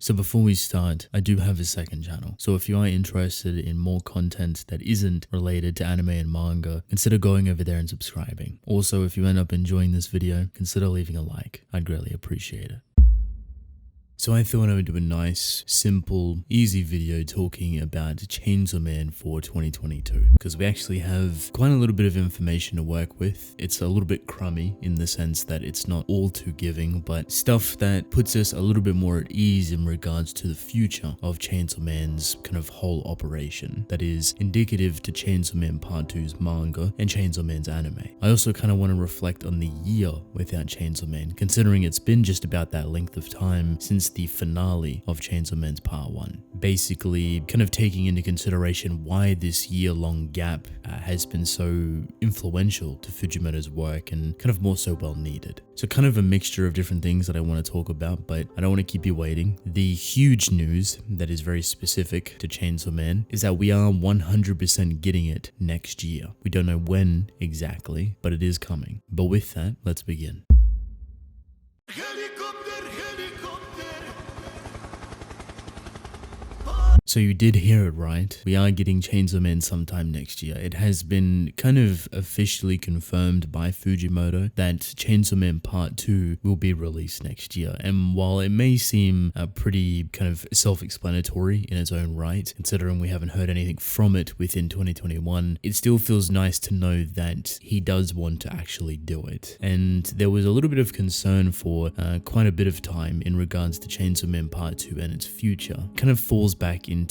So before we start, I do have a second channel. So if you are interested in more content that isn't related to anime and manga, consider going over there and subscribing. Also, if you end up enjoying this video, consider leaving a like. I'd greatly appreciate it. So I thought I would do a nice, simple, easy video talking about Chainsaw Man for 2022 because we actually have quite a little bit of information to work with. It's a little bit crummy in the sense that it's not all too giving, but stuff that puts us a little bit more at ease in regards to the future of Chainsaw Man's kind of whole operation that is indicative to Chainsaw Man Part 2's manga and Chainsaw Man's anime. I also kind of want to reflect on the year without Chainsaw Man, considering it's been just about that length of time since the finale of Chainsaw Man's Part 1. Basically, kind of taking into consideration why this year-long gap has been so influential to Fujimoto's work and kind of more so well needed. So kind of a mixture of different things that I want to talk about, but I don't want to keep you waiting. The huge news that is very specific to Chainsaw Man is that we are 100% getting it next year. We don't know when exactly, but it is coming. But with that, let's begin. So you did hear it right. We are getting Chainsaw Man sometime next year. It has been kind of officially confirmed by Fujimoto that Chainsaw Man Part 2 will be released next year. And while it may seem pretty kind of self-explanatory in its own right, considering we haven't heard anything from it within 2021, it still feels nice to know that he does want to actually do it. And there was a little bit of concern for quite a bit of time in regards to Chainsaw Man Part 2 and its future. Kind of falls back into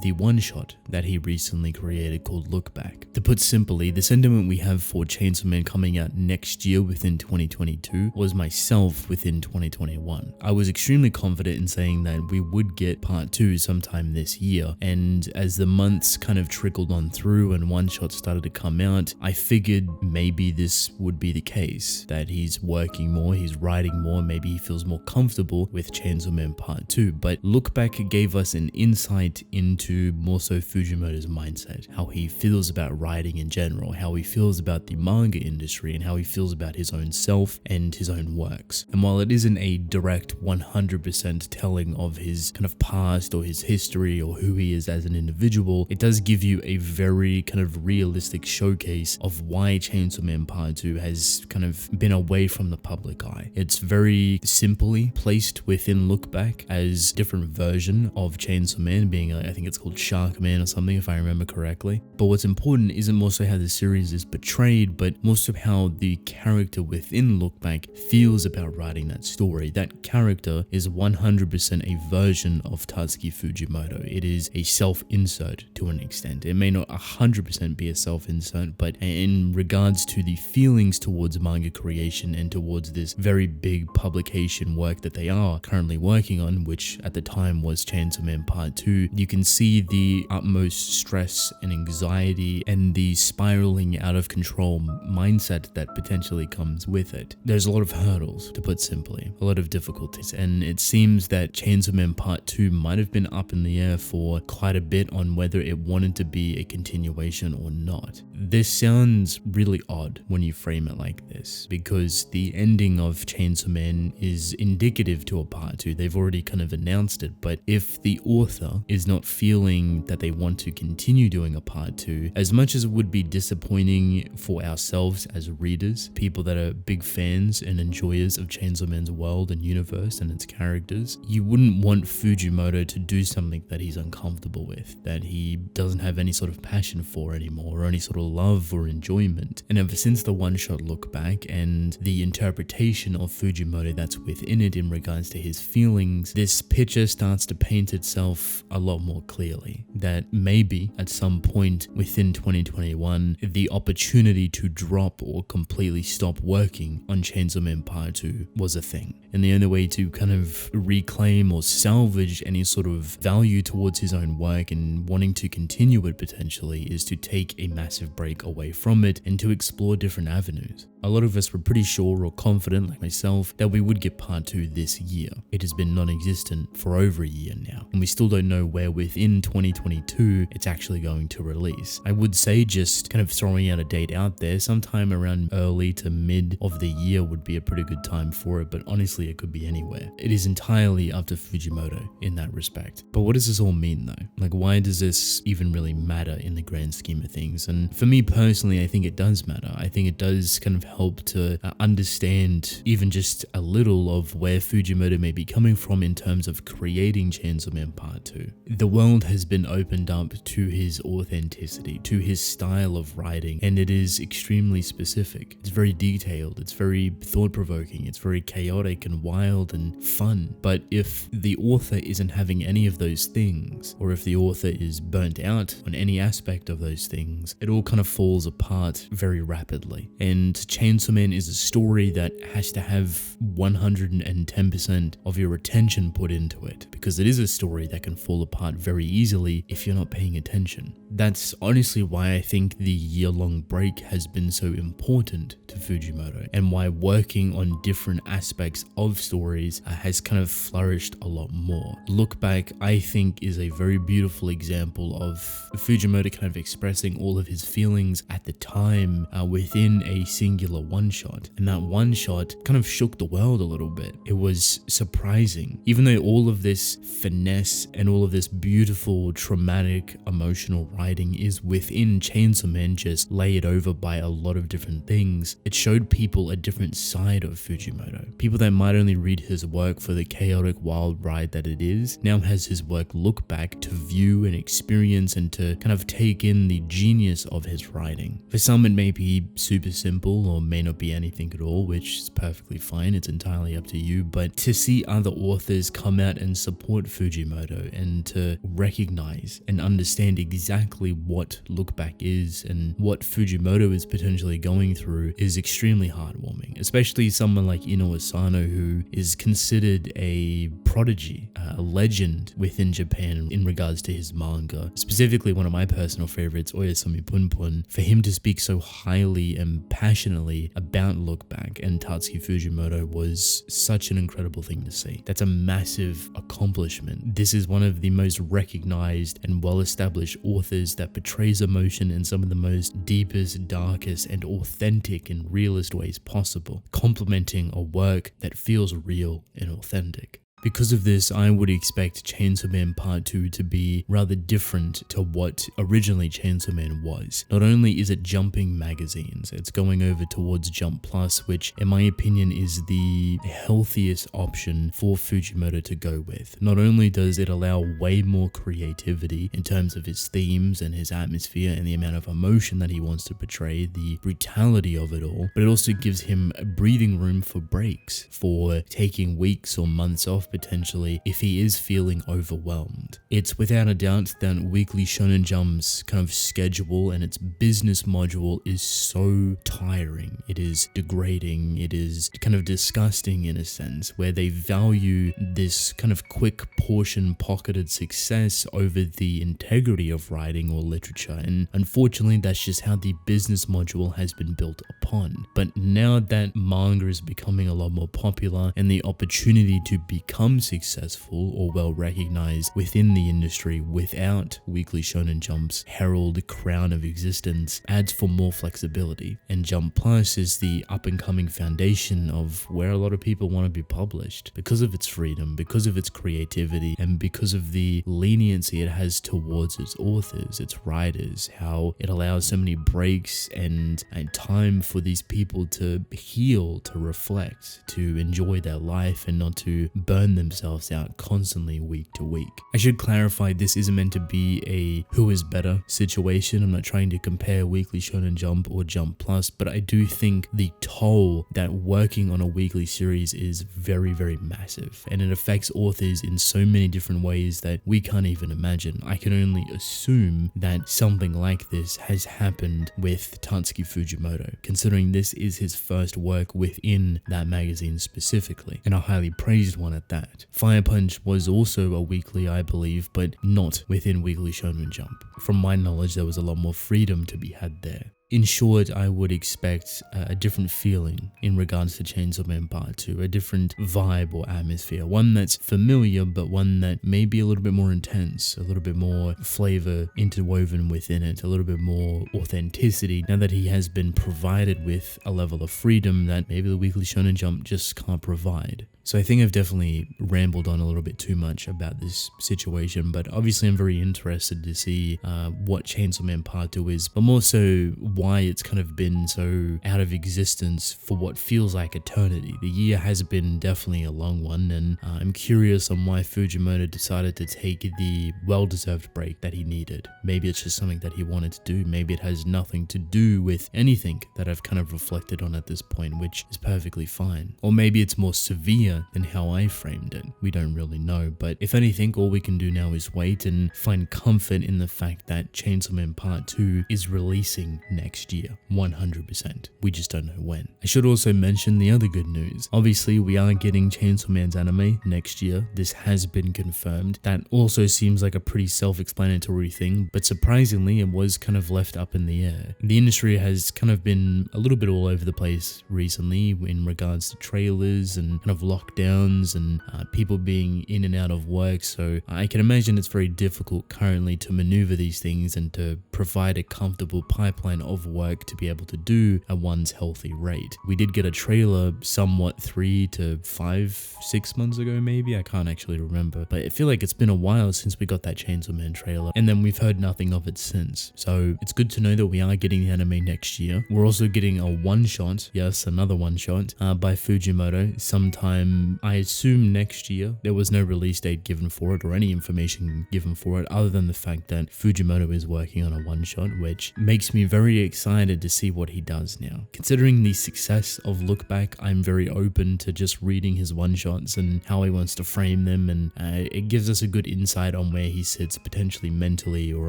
the one-shot that he recently created called Look Back. To put simply, the sentiment we have for Chainsaw Man coming out next year within 2022 was myself within 2021. I was extremely confident in saying that we would get Part 2 sometime this year, and as the months kind of trickled on through and one-shot started to come out, I figured maybe this would be the case, that he's working more, he's writing more, maybe he feels more comfortable with Chainsaw Man Part 2, but Look Back gave us an insight into more so Fujimoto's mindset, how he feels about writing in general, how he feels about the manga industry, and how he feels about his own self and his own works. And while it isn't a direct 100% telling of his kind of past or his history or who he is as an individual, it does give you a very kind of realistic showcase of why Chainsaw Man Part 2 has kind of been away from the public eye. It's very simply placed within Look Back as a different version of Chainsaw Man, being I think it's called Shark Man or something if I remember correctly. But what's important isn't more so how the series is portrayed, but more so how the character within Look Back feels about writing that story. That character is 100% a version of Tatsuki Fujimoto. It is a self-insert to an extent. It may not 100% be a self-insert, but in regards to the feelings towards manga creation and towards this very big publication work that they are currently working on, which at the time was Chainsaw Man Part 2, you can see the utmost stress and anxiety and the spiraling out of control mindset that potentially comes with it. There's a lot of hurdles, to put simply, a lot of difficulties, and it seems that Chainsaw Man Part 2 might have been up in the air for quite a bit on whether it wanted to be a continuation or not. This sounds really odd when you frame it like this, because the ending of Chainsaw Man is indicative to a Part 2. They've already kind of announced it, but if the author is not feeling that they want to continue doing a Part 2, as much as it would be disappointing for ourselves as readers, people that are big fans and enjoyers of Chainsaw Man's world and universe and its characters, you wouldn't want Fujimoto to do something that he's uncomfortable with, that he doesn't have any sort of passion for anymore, or any sort of love or enjoyment. And ever since the one-shot Look Back and the interpretation of Fujimoto that's within it in regards to his feelings, this picture starts to paint itself a lot more clearly, that maybe at some point within 2021 the opportunity to drop or completely stop working on Chainsaw Man Part 2 was a thing, and the only way to kind of reclaim or salvage any sort of value towards his own work and wanting to continue it potentially is to take a massive break away from it and to explore different avenues. A lot of us were pretty sure or confident, like myself, that we would get Part 2 this year. It has been non-existent for over a year now, and we still don't know know where within 2022 it's actually going to release. I would say just kind of throwing out a date out there, sometime around early to mid of the year would be a pretty good time for it, but honestly it could be anywhere. It is entirely up to Fujimoto in that respect. But what does this all mean though? Like, why does this even really matter in the grand scheme of things? And for me personally, I think it does matter. I think it does kind of help to understand even just a little of where Fujimoto may be coming from in terms of creating Chainsaw Man Part 2. The world has been opened up to his authenticity, to his style of writing, and it is extremely specific. It's very detailed, it's very thought-provoking, it's very chaotic and wild and fun. But if the author isn't having any of those things, or if the author is burnt out on any aspect of those things, it all kind of falls apart very rapidly. And Chainsaw Man is a story that has to have 110% of your attention put into it, because it is a story that can fall apart very easily if you're not paying attention. That's honestly why I think the year-long break has been so important to Fujimoto, and why working on different aspects of stories has kind of flourished a lot more. Look Back, I think, is a very beautiful example of Fujimoto kind of expressing all of his feelings at the time within a singular one-shot, and that one-shot kind of shook the world a little bit. It was surprising. Even though all of this finesse and all of this beautiful, traumatic, emotional writing is within Chainsaw Man, just layered over by a lot of different things, it showed people a different side of Fujimoto. People that might only read his work for the chaotic wild ride that it is, now has his work look back to view and experience and to kind of take in the genius of his writing. For some it may be super simple or may not be anything at all, which is perfectly fine, it's entirely up to you, but to see other authors come out and support Fujimoto and to recognize and understand exactly what Look Back is and what Fujimoto is potentially going through is extremely heartwarming, especially someone like Ino Asano, who is considered a prodigy, a legend within Japan in regards to his manga. Specifically, one of my personal favorites, Oyasumi Punpun, for him to speak so highly and passionately about Look Back and Tatsuki Fujimoto was such an incredible thing to see. That's a massive accomplishment. This is one of the most recognized and well-established authors that portrays emotion in some of the most deepest, darkest, and authentic and realist ways possible, complementing a work that feels real and authentic. Because of this, I would expect Chainsaw Man Part 2 to be rather different to what originally Chainsaw Man was. Not only is it jumping magazines, it's going over towards Jump Plus, which in my opinion is the healthiest option for Fujimoto to go with. Not only does it allow way more creativity in terms of his themes and his atmosphere and the amount of emotion that he wants to portray, the brutality of it all, but it also gives him a breathing room for breaks, for taking weeks or months off potentially if he is feeling overwhelmed. It's without a doubt that Weekly Shonen Jump's kind of schedule and its business module is so tiring. It is degrading. It is kind of disgusting in a sense, where they value this kind of quick portion pocketed success over the integrity of writing or literature, and unfortunately that's just how the business module has been built upon. But now that manga is becoming a lot more popular and the opportunity to become successful or well recognized within the industry without Weekly Shonen Jump's herald crown of existence adds for more flexibility. And Jump Plus is the up and coming foundation of where a lot of people want to be published because of its freedom, because of its creativity, and because of the leniency it has towards its authors, its writers, how it allows so many breaks and time for these people to heal, to reflect, to enjoy their life and not to burn themselves out constantly week to week. I should clarify, this isn't meant to be a who is better situation. I'm not trying to compare Weekly Shonen Jump or Jump Plus, but I do think the toll that working on a weekly series is very, very massive, and it affects authors in so many different ways that we can't even imagine. I can only assume that something like this has happened with Tatsuki Fujimoto, considering this is his first work within that magazine specifically, and a highly praised one at that. Fire Punch was also a weekly, I believe, but not within Weekly Shonen Jump. From my knowledge, there was a lot more freedom to be had there. in short, I would expect a different feeling in regards to Chainsaw Man Part 2, a different vibe or atmosphere, one that's familiar, but one that may be a little bit more intense, a little bit more flavor interwoven within it, a little bit more authenticity, now that he has been provided with a level of freedom that maybe the Weekly Shonen Jump just can't provide. So I think I've definitely rambled on a little bit too much about this situation, but obviously I'm very interested to see what Chainsaw Man Part 2 is, but more so why it's kind of been so out of existence for what feels like eternity. The year has been definitely a long one, and I'm curious on why Fujimoto decided to take the well-deserved break that he needed. Maybe it's just something that he wanted to do, maybe it has nothing to do with anything that I've kind of reflected on at this point, which is perfectly fine. Or maybe it's more severe than how I framed it. We don't really know, but if anything, all we can do now is wait and find comfort in the fact that Chainsaw Man Part 2 is releasing next year, 100%. We just don't know when. I should also mention the other good news. Obviously, we are getting Chainsaw Man's anime next year. This has been confirmed. That also seems like a pretty self-explanatory thing, but surprisingly, it was kind of left up in the air. The industry has kind of been a little bit all over the place recently in regards to trailers and kind of lockdowns and people being in and out of work, so I can imagine it's very difficult currently to maneuver these things and to provide a comfortable pipeline of work to be able to do at one's healthy rate. We did get a trailer somewhat 3 to 5, 6 months ago maybe, I can't actually remember, but I feel like it's been a while since we got that Chainsaw Man trailer, and then we've heard nothing of it since. So it's good to know that we are getting the anime next year. We're also getting a one-shot, yes, another one-shot by Fujimoto sometime, I assume next year. There was no release date given for it or any information given for it other than the fact that Fujimoto is working on a one-shot, which makes me very excited to see what he does now. Considering the success of Look Back, I'm very open to just reading his one-shots and how he wants to frame them, and it gives us a good insight on where he sits potentially mentally or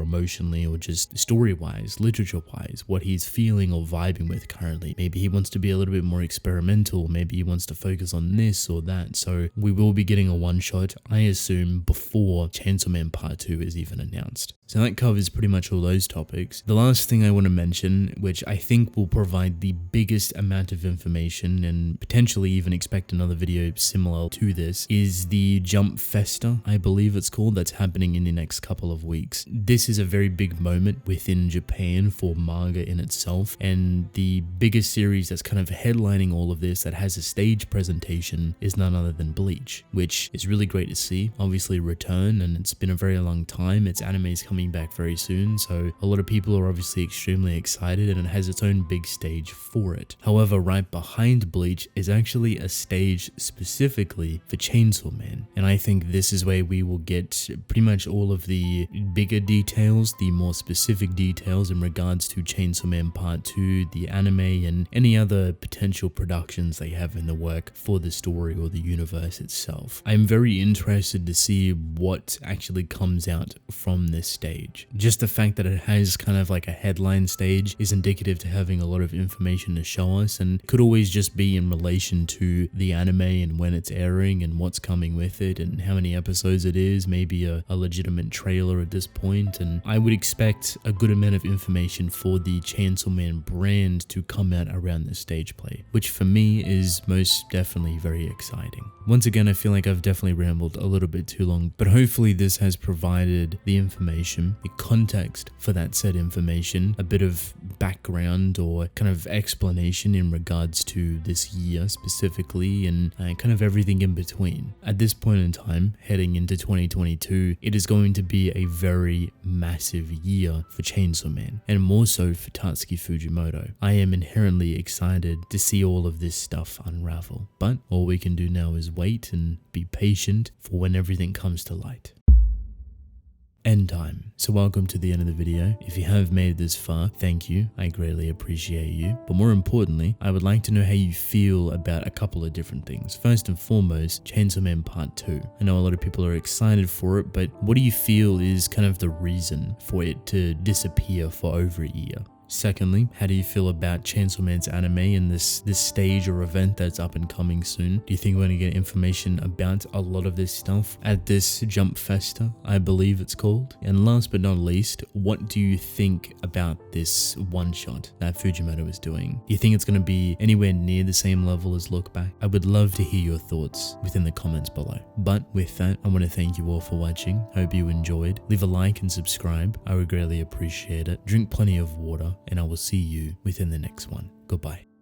emotionally or just story-wise, literature-wise, what he's feeling or vibing with currently. Maybe he wants to be a little bit more experimental, maybe he wants to focus on this or that, so we will be getting a one-shot, I assume, before Chainsaw Man Part 2 is even announced. So that covers pretty much all those topics. The last thing I want to mention, which I think will provide the biggest amount of information and potentially even expect another video similar to this, is the Jump Festa, I believe it's called, that's happening in the next couple of weeks. This is a very big moment within Japan for manga in itself, and the biggest series that's kind of headlining all of this that has a stage presentation is none other than Bleach, which is really great to see. Obviously return, and it's been a very long time. Its anime is coming back very soon, so a lot of people are obviously extremely excited, and it has its own big stage for it. However, right behind Bleach is actually a stage specifically for Chainsaw Man, and I think this is where we will get pretty much all of the bigger details, the more specific details in regards to Chainsaw Man Part 2, the anime, and any other potential productions they have in the work for the story or the universe itself. I'm very interested to see what actually comes out from this stage. Just the fact that it has kind of like a headline stage is indicative to having a lot of information to show us, and could always just be in relation to the anime and when it's airing and what's coming with it and how many episodes it is, maybe a legitimate trailer at this point, and I would expect a good amount of information for the Chainsaw Man brand to come out around this stage play, which for me is most definitely very exciting. Once again, I feel like I've definitely rambled a little bit too long, but hopefully this has provided the information, the context for that said information, a bit of background or kind of explanation in regards to this year specifically, and kind of everything in between. At this point in time, heading into 2022, it is going to be a very massive year for Chainsaw Man, and more so for Tatsuki Fujimoto. I am inherently excited to see all of this stuff unravel, but all we can do now is wait and be patient for when everything comes to light. Endtime. So welcome to the end of the video. If you have made it this far, thank you. I greatly appreciate you. But more importantly, I would like to know how you feel about a couple of different things. First and foremost, Chainsaw Man Part 2. I know a lot of people are excited for it, but what do you feel is kind of the reason for it to disappear for over a year? Secondly, how do you feel about Chainsaw Man's anime and this stage or event that's up and coming soon? Do you think we're going to get information about a lot of this stuff at this Jump Festa, I believe it's called? And last but not least, what do you think about this one-shot that Fujimoto is doing? Do you think it's going to be anywhere near the same level as Look Back? I would love to hear your thoughts within the comments below. But with that, I want to thank you all for watching. Hope you enjoyed. Leave a like and subscribe. I would greatly appreciate it. Drink plenty of water, and I will see you within the next one. Goodbye.